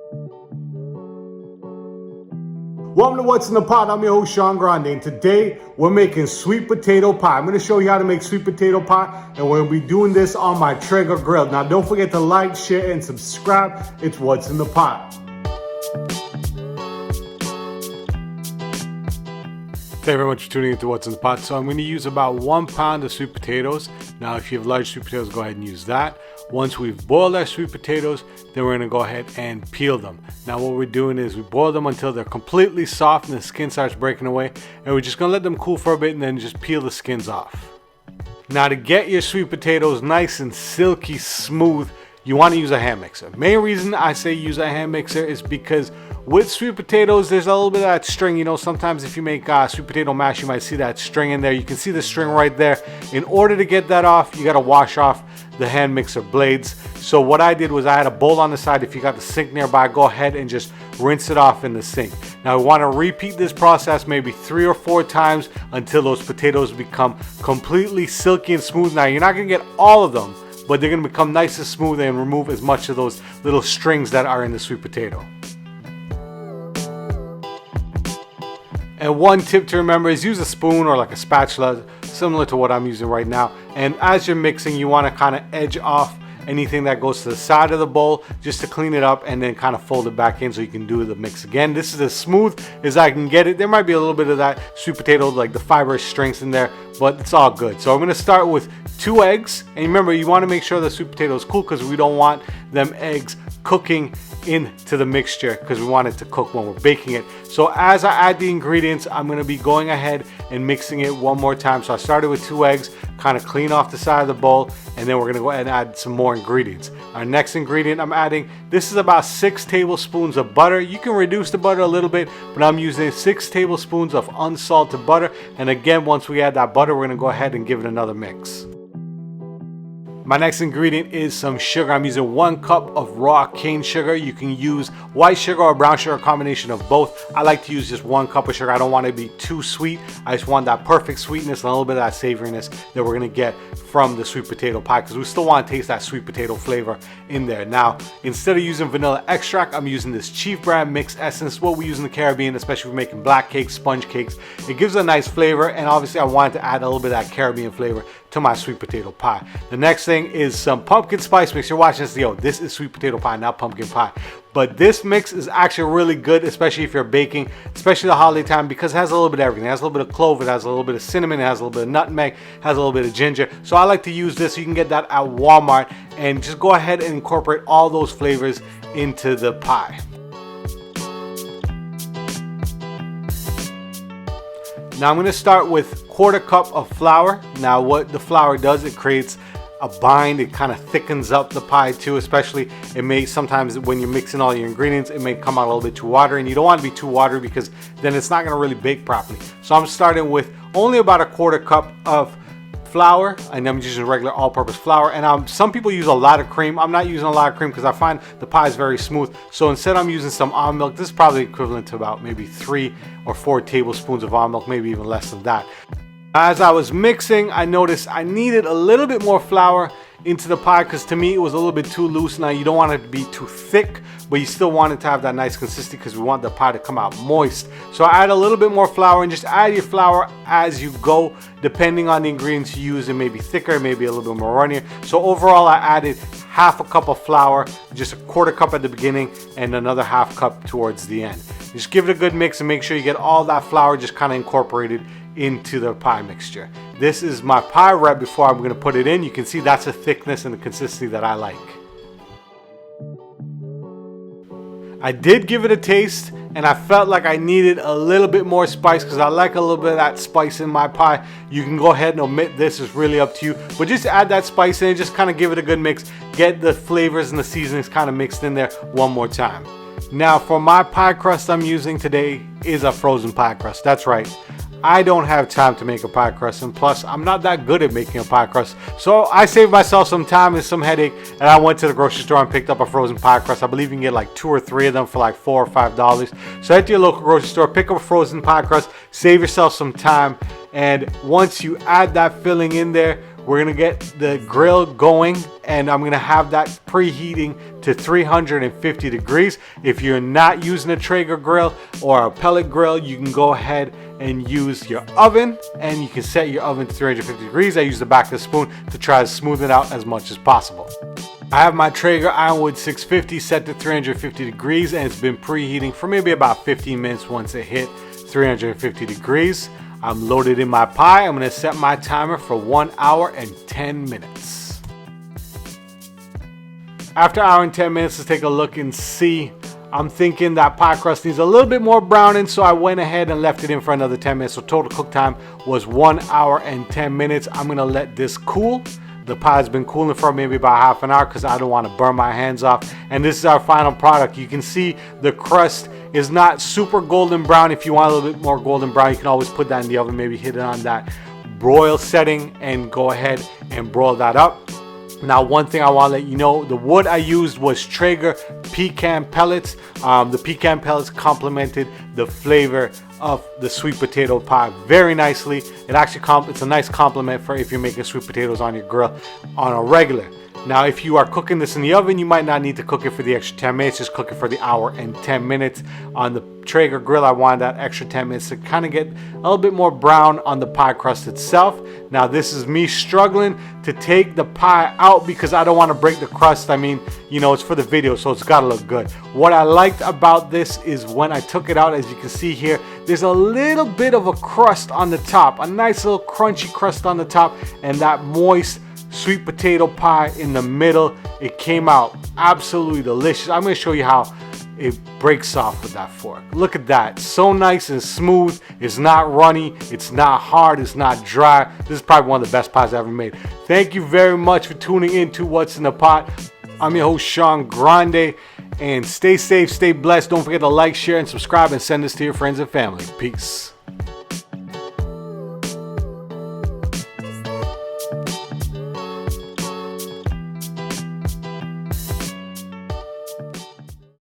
Welcome to What's in the Pot. I'm your host, Sean Grande, and today we're making sweet potato pie. I'm going to show you how to make sweet potato pie, and we're going to be doing this on my Traeger grill. Now, don't forget to like, share, and subscribe. It's What's in the Pot. Thank you very much for tuning into What's in the Pot. So I'm going to use about 1 pound of sweet potatoes. Now, if you have large sweet potatoes, go ahead and use that. Once we've boiled our sweet potatoes, then we're going to go ahead and peel them. Now what we're doing is we boil them until they're completely soft and the skin starts breaking away, and we're just going to let them cool for a bit and then just peel the skins off. Now to get your sweet potatoes nice and silky smooth, you want to use a hand mixer. Main reason I say use a hand mixer is because with sweet potatoes, there's a little bit of that string. You know, sometimes if you make sweet potato mash, you might see that string in there. You can see the string right there. In order to get that off, you got to wash off the hand mixer blades. So what I did was I had a bowl on the side. If you got the sink nearby, go ahead and just rinse it off in the sink. Now we want to repeat this process maybe 3 or 4 times until those potatoes become completely silky and smooth. Now you're not going to get all of them, but they're going to become nice and smooth and remove as much of those little strings that are in the sweet potato. And one tip to remember is use a spoon or like a spatula, similar to what I'm using right now. And as you're mixing, you want to kind of edge off anything that goes to the side of the bowl just to clean it up, and then kind of fold it back in so you can do the mix again. This is as smooth as I can get it. There might be a little bit of that sweet potato, like the fibrous strings in there, but it's all good. So I'm going to start with 2 eggs. And remember, you want to make sure the sweet potato is cool because we don't want them eggs cooking into the mixture, because we want it to cook when we're baking it. So as I add the ingredients, I'm going to be going ahead and mixing it one more time. So I started with 2 eggs, kind of clean off the side of the bowl, and then we're going to go ahead and add some more ingredients. Our next ingredient I'm adding, this is about 6 tablespoons of butter. You can reduce the butter a little bit, but I'm using 6 tablespoons of unsalted butter. And again, once we add that butter, we're going to go ahead and give it another mix. My next ingredient is some sugar. I'm using 1 cup of raw cane sugar. You can use white sugar or brown sugar, a combination of both. I like to use just 1 cup of sugar. I don't want it to be too sweet. I just want that perfect sweetness and a little bit of that savoriness that we're gonna get from the sweet potato pie, because we still want to taste that sweet potato flavor in there. Now, instead of using vanilla extract, I'm using this cheap brand mixed essence, what we use in the Caribbean, especially for making black cakes, sponge cakes. It gives a nice flavor, and obviously I wanted to add a little bit of that Caribbean flavor to my sweet potato pie. The next thing is some pumpkin spice mix. You're watching this, yo, this is sweet potato pie, not pumpkin pie. But this mix is actually really good, especially if you're baking, especially the holiday time, because it has a little bit of everything. It has a little bit of clove, it has a little bit of cinnamon, it has a little bit of nutmeg, it has a little bit of ginger. So I like to use this. You can get that at Walmart, and just go ahead and incorporate all those flavors into the pie. Now I'm going to start with 1/4 cup of flour. Now what the flour does, it creates a bind. It kind of thickens up the pie too, especially it may sometimes when you're mixing all your ingredients, it may come out a little bit too watery, and you don't want to be too watery because then it's not going to really bake properly. So I'm starting with only about 1/4 cup of flour, and I'm using regular all-purpose flour. And some people use a lot of cream. I'm not using a lot of cream because I find the pie is very smooth. So instead I'm using some almond milk. This is probably equivalent to about maybe 3 or 4 tablespoons of almond milk, maybe even less than that. As I was mixing, I noticed I needed a little bit more flour into the pie, because to me it was a little bit too loose. Now you don't want it to be too thick, but you still want it to have that nice consistency because we want the pie to come out moist. So I add a little bit more flour, and just add your flour as you go, depending on the ingredients you use. It may be thicker, it may be a little bit more runnier. So overall I added 1/2 cup of flour, just 1/4 cup at the beginning and another 1/2 cup towards the end. Just give it a good mix and make sure you get all that flour just kind of incorporated into the pie mixture. This is my pie right before I'm going to put it in. You can see that's the thickness and the consistency that I like. I did give it a taste, and I felt like I needed a little bit more spice because I like a little bit of that spice in my pie. You can go ahead and omit this, it's really up to you, but just add that spice in and just kind of give it a good mix. Get the flavors and the seasonings kind of mixed in there one more time. Now for my pie crust I'm using today is a frozen pie crust. That's right. I don't have time to make a pie crust, and plus I'm not that good at making a pie crust. So I saved myself some time and some headache, and I went to the grocery store and picked up a frozen pie crust. I believe you can get like 2 or 3 of them for like $4 or $5. So head to your local grocery store, pick up a frozen pie crust, save yourself some time, and once you add that filling in there, We're gonna get the grill going, and I'm gonna have that preheating to 350 degrees. If you're not using a Traeger grill or a pellet grill, you can go ahead and use your oven, and you can set your oven to 350 degrees. I use the back of the spoon to try to smooth it out as much as possible. I have my Traeger Ironwood 650 set to 350 degrees, and it's been preheating for maybe about 15 minutes once it hit 350 degrees. I'm loaded in my pie. I'm gonna set my timer for 1 hour and 10 minutes. After an hour and 10 minutes, let's take a look and see. I'm thinking that pie crust needs a little bit more browning, so I went ahead and left it in for another 10 minutes. So total cook time was 1 hour and 10 minutes. I'm gonna let this cool. The pie's been cooling for maybe about half an hour because I don't want to burn my hands off. And this is our final product. You can see the crust is not super golden brown. If you want a little bit more golden brown, you can always put that in the oven, maybe hit it on that broil setting and go ahead and broil that up. Now, one thing I want to let you know, the wood I used was Traeger pecan pellets. The pecan pellets complemented the flavor of the sweet potato pie very nicely. It actually it's a nice compliment for if you're making sweet potatoes on your grill on a regular. Now, if you are cooking this in the oven, you might not need to cook it for the extra 10 minutes. Just cook it for the hour and 10 minutes. On the Traeger grill, I wanted that extra 10 minutes to kind of get a little bit more brown on the pie crust itself. Now, this is me struggling to take the pie out because I don't want to break the crust. I mean, you know, it's for the video, so it's got to look good. What I liked about this is when I took it out, as you can see here, there's a little bit of a crust on the top, a nice little crunchy crust on the top, and that moist sweet potato pie in the middle. It came out absolutely delicious. I'm going to show you how it breaks off with that fork. Look at that, so nice and smooth. It's not runny, it's not hard, it's not dry. This is probably one of the best pies I ever made. Thank you very much for tuning in to What's in the Pot. I'm your host, Sean Grande, and stay safe, stay blessed. Don't forget to like, share, and subscribe, and send this to your friends and family. Peace.